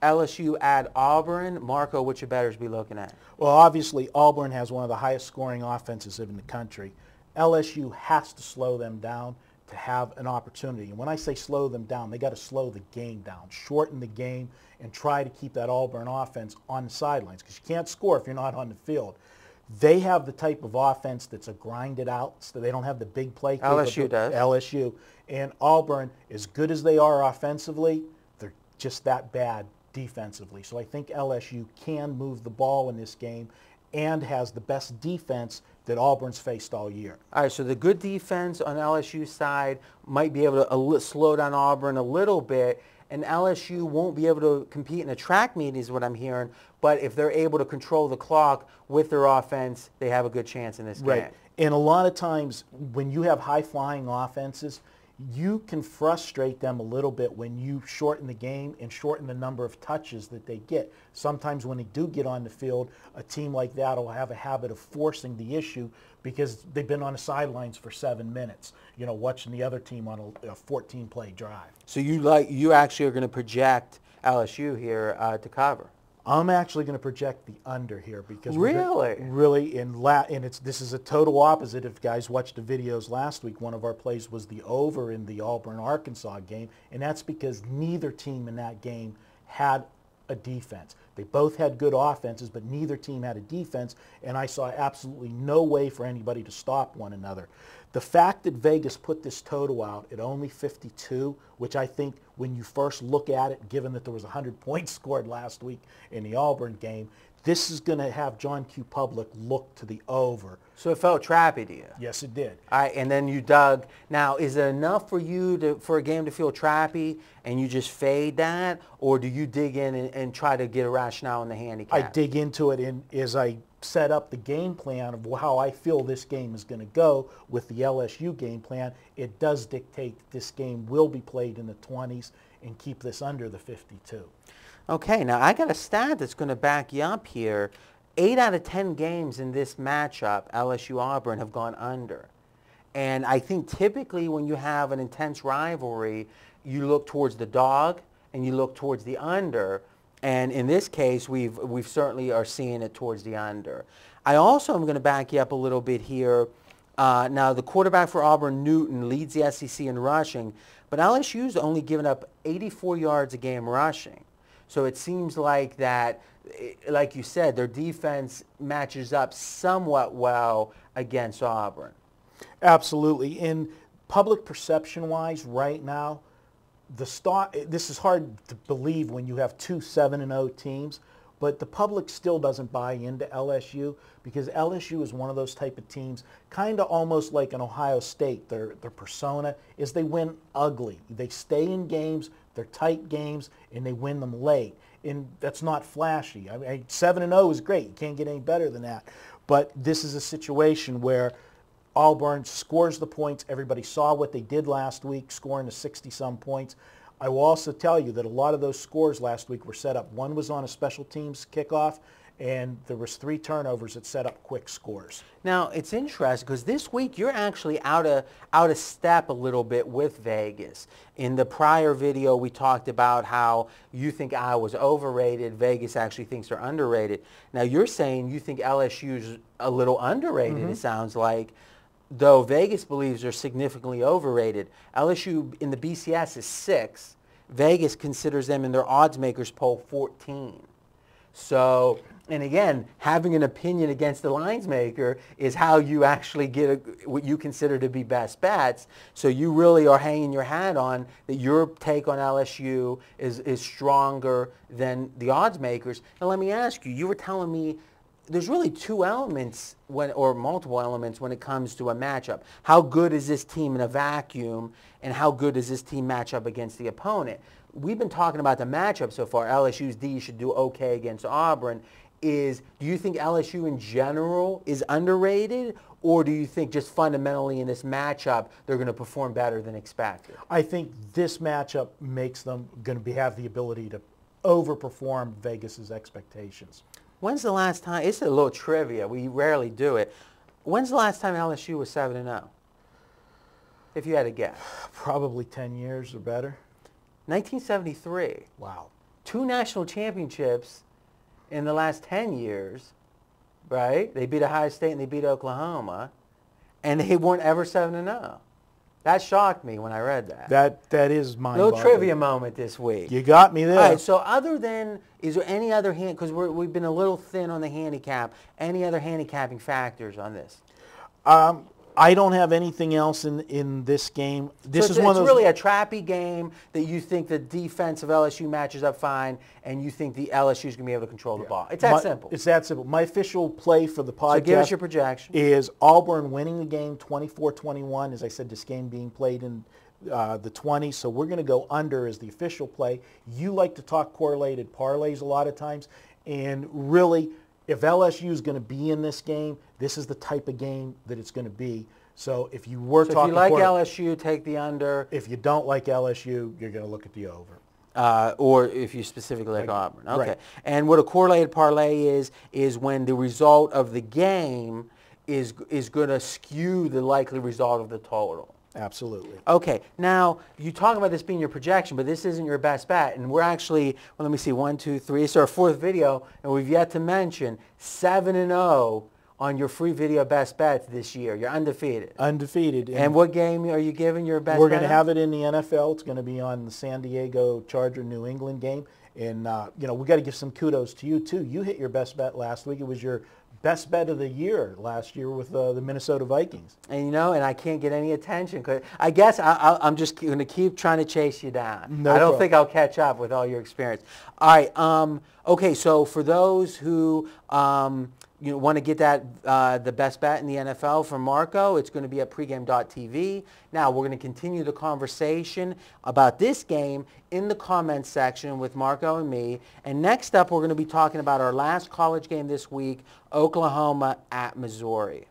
LSU at Auburn. Marco, what should bettors be looking at? Well, obviously, Auburn has one of the highest scoring offenses in the country. LSU has to slow them down to have an opportunity. And when I say slow them down, they got to slow the game down, shorten the game, and try to keep that Auburn offense on the sidelines, because you can't score if you're not on the field. They have the type of offense that's a grind it out, so they don't have the big play. LSU does. LSU. And Auburn, as good as they are offensively, they're just that bad defensively. So I think LSU can move the ball in this game and has the best defense that Auburn's faced all year. All right, so the good defense on LSU's side might be able to slow down Auburn a little bit, and LSU won't be able to compete in a track meet is what I'm hearing, but if they're able to control the clock with their offense, they have a good chance in this game. Right, and a lot of times when you have high-flying offenses, you can frustrate them a little bit when you shorten the game and shorten the number of touches that they get. Sometimes when they do get on the field, a team like that will have a habit of forcing the issue because they've been on the sidelines for 7 minutes, you know, watching the other team on a 14-play drive. So you actually are going to project LSU here to cover? I'm actually going to project the under here because really, this is a total opposite. If guys watched the videos last week, one of our plays was the over in the Auburn-Arkansas game, and that's because neither team in that game had a defense. They both had good offenses, but neither team had a defense, and I saw absolutely no way for anybody to stop one another. The fact that Vegas put this total out at only 52, which I think when you first look at it, given that there was 100 points scored last week in the Auburn game, this is going to have John Q. Public look to the over. So it felt trappy to you? Yes, it did. All right, and then you dug. Now, is it enough for you for a game to feel trappy and you just fade that, or do you dig in and try to get a rationale in the handicap? I dig into it, and as I set up the game plan of how I feel this game is going to go with the LSU game plan, it does dictate this game will be played in the 20s and keep this under the 52. Okay, now I got a stat that's going to back you up here. 8 out of 10 games in this matchup, LSU-Auburn, have gone under. And I think typically when you have an intense rivalry, you look towards the dog and you look towards the under. And in this case, we've certainly are seeing it towards the under. I also am going to back you up a little bit here. Now, the quarterback for Auburn, Newton, leads the SEC in rushing, but LSU's only given up 84 yards a game rushing. So it seems like that, like you said, their defense matches up somewhat well against Auburn. Absolutely. In public perception-wise right now, this is hard to believe when you have two 7-0 teams, but the public still doesn't buy into LSU because LSU is one of those type of teams, kind of almost like an Ohio State. Their persona is they win ugly. They stay in games, they're tight games, and they win them late. And that's not flashy. I mean, 7-0 is great. You can't get any better than that. But this is a situation where Auburn scores the points. Everybody saw what they did last week, scoring the 60-some points. I will also tell you that a lot of those scores last week were set up. One was on a special teams kickoff, and there was 3 turnovers that set up quick scores. Now, it's interesting because this week you're actually out of step a little bit with Vegas. In the prior video, we talked about how you think Iowa's overrated. Vegas actually thinks they're underrated. Now, you're saying you think LSU's a little underrated, it sounds like, though Vegas believes they're significantly overrated. LSU in the BCS is 6. Vegas considers them in their odds makers poll 14. So, and again, having an opinion against the lines maker is how you actually get what you consider to be best bets. So you really are hanging your hat on that your take on LSU is stronger than the odds makers. Now let me ask you, you were telling me there's really 2 elements or multiple elements when it comes to a matchup. How good is this team in a vacuum, and how good does this team match up against the opponent? We've been talking about the matchup so far. LSU's D should do okay against Auburn. Do you think LSU in general is underrated, or do you think just fundamentally in this matchup they're going to perform better than expected? I think this matchup makes them going to have the ability to overperform Vegas's expectations. When's the last time? It's a little trivia. We rarely do it. When's the last time LSU was 7-0? If you had to guess. Probably 10 years or better. 1973. Wow. 2 national championships in the last 10 years, right? They beat Ohio State and they beat Oklahoma, and they weren't ever 7-0. That shocked me when I read that. That is mind-boggling. Little trivia moment this week. You got me there. All right, so other than, is there any other because we've been a little thin on the handicap, any other handicapping factors on this? I don't have anything else in this game. This so is one of those. It's really a trappy game that you think the defense of LSU matches up fine, and you think the LSU is going to be able to control the ball. It's that simple. It's that simple. My official play for the podcast. So give us your projection. Is Auburn winning the game 24-21. As I said, this game being played in the 20s, so we're going to go under as the official play. You like to talk correlated parlays a lot of times, and really, if LSU is going to be in this game, this is the type of game that it's going to be. So if you were talking, if you like LSU, take the under. If you don't like LSU, you're going to look at the over. Or if you specifically like Auburn. Okay. Right. And what a correlated parlay is when the result of the game is going to skew the likely result of the total. Absolutely. Okay. Now, you talk about this being your projection, but this isn't your best bet. And we're actually, well, let me see, 1, 2, 3. It's our 4th video, and we've yet to mention 7-0 on your free video best bets this year. You're undefeated. Undefeated. And what game are you giving your best bet? We're going to have it in the NFL. It's going to be on the San Diego Charger-New England game. And, we got to give some kudos to you, too. You hit your best bet last week. It was your best bet of the year last year with the Minnesota Vikings. And, and I can't get any attention. Cause I guess I'm just going to keep trying to chase you down. I don't think I'll catch up with all your experience. All right. Okay, so for those who want to get that the best bet in the NFL from Marco, it's going to be at pregame.tv. Now, we're going to continue the conversation about this game in the comments section with Marco and me. And next up, we're going to be talking about our last college game this week, Oklahoma at Missouri.